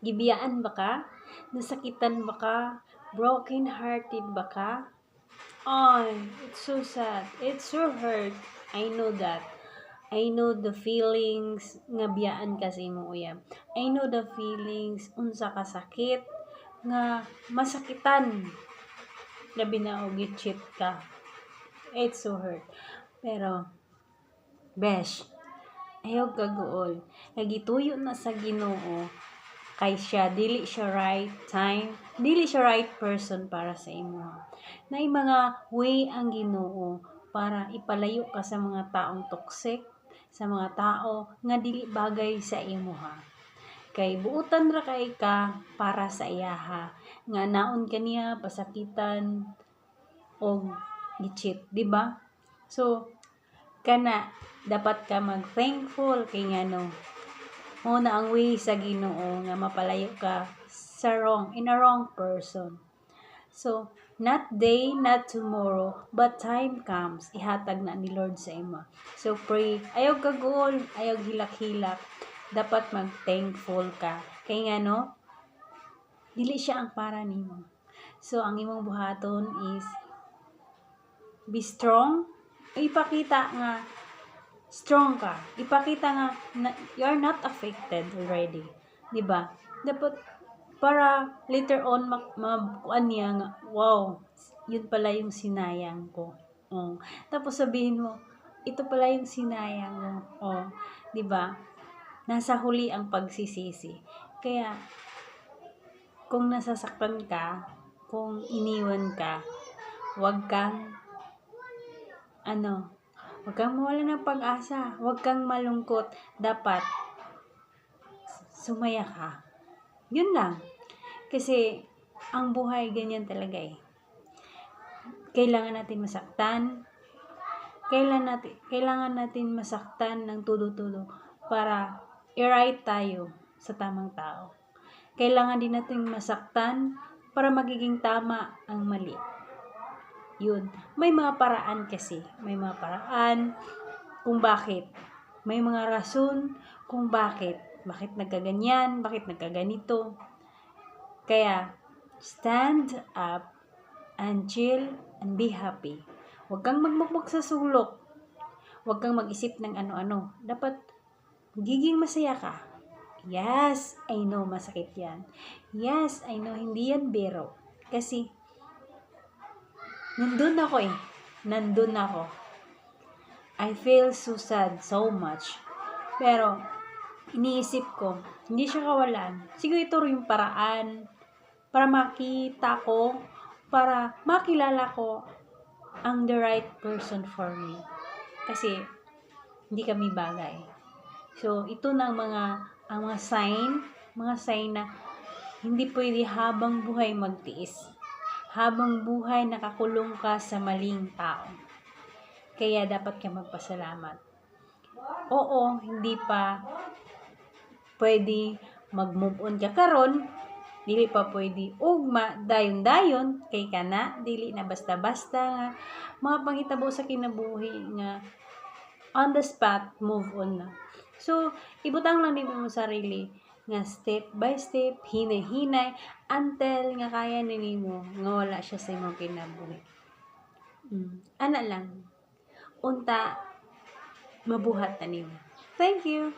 Gibiyaan ba ka? Nasakitan ba ka? Broken hearted ba ka? Ay, it's so sad. It's so hurt. I know that. I know the feelings nga biyaan kasi mo uyab. I know the feelings unsa ka sakit nga masakitan. Labi na og cheat ka. It's so hurt. Pero besh, ayaw kaguol. Nagituyo na sa Ginoo kay siya dili siya right time, dili siya right person para sa imo. Nay mga way ang Ginoo para ipalayo ka sa mga taong toxic, sa mga tao nga dili bagay sa imo ha. Kay buutan ra kay ka para sa iyaha nga naon kaniya pasakitan og gi-cheat, di ba? So kana dapat ka mag-thankful kay ngano mo na ang way sa Ginoo nga mapalayo ka sa in a wrong person. So, not day, not tomorrow, but time comes, ihatag na ni Lord sa imo. So, pray. Ayaw kagol, ayaw hilak-hilak. Dapat mag-thankful ka. Kay nga no, dili siya ang para nimo. So, ang imong buhaton is be strong. Ipakita nga strong ka. Ipakita nga you are not affected already. Diba? Dapat para later on kuan niya nga, wow, yun pala yung sinayang ko. Oh. Tapos sabihin mo, ito pala yung sinayang mo. Oh, 'di ba? Nasa huli ang pagsisisi. Kaya kung nasasaktan ka, kung iniwan ka, wag kang mawala ng pag-asa. Huwag kang malungkot. Dapat, sumaya ka. Yun lang. Kasi, ang buhay, ganyan talaga eh. Kailangan natin masaktan. Kailangan natin masaktan ng tudo-tudo para i-right tayo sa tamang tao. Kailangan din natin masaktan para magiging tama ang mali. Yun. May mga paraan kasi. May mga paraan kung bakit. May mga rason kung bakit. Bakit nagkaganyan? Bakit nagkaganito? Kaya, stand up and chill and be happy. Huwag kang magmukmuk sa sulok. Huwag kang mag-isip ng ano-ano. Dapat, giging masaya ka. Yes, I know masakit yan. Yes, I know hindi yan biro. Kasi, nandun ako. I feel so sad so much. Pero, iniisip ko, hindi siya kawalan. Siguro ito yung paraan para makita ko, para makilala ko ang the right person for me. Kasi, hindi kami bagay. So, ito na ang mga sign na hindi pwede habang buhay magtiis. Habang buhay nakakulong ka sa maling tao. Kaya dapat ka magpasalamat. Oo, hindi pa pwede mag-move on ka karon, dili pa pwede ugma dayon-dayon kay kana dili na basta-basta nga mga panghitabo sa kinabuhi nga on the spot move on na. So, ibutang lang nimo mo sarili nga step by step, hinay-hinay until nga kaya nimo nga wala siya sa imong kinabuhi. Ana lang. Unta mabuhat na nimo. Thank you.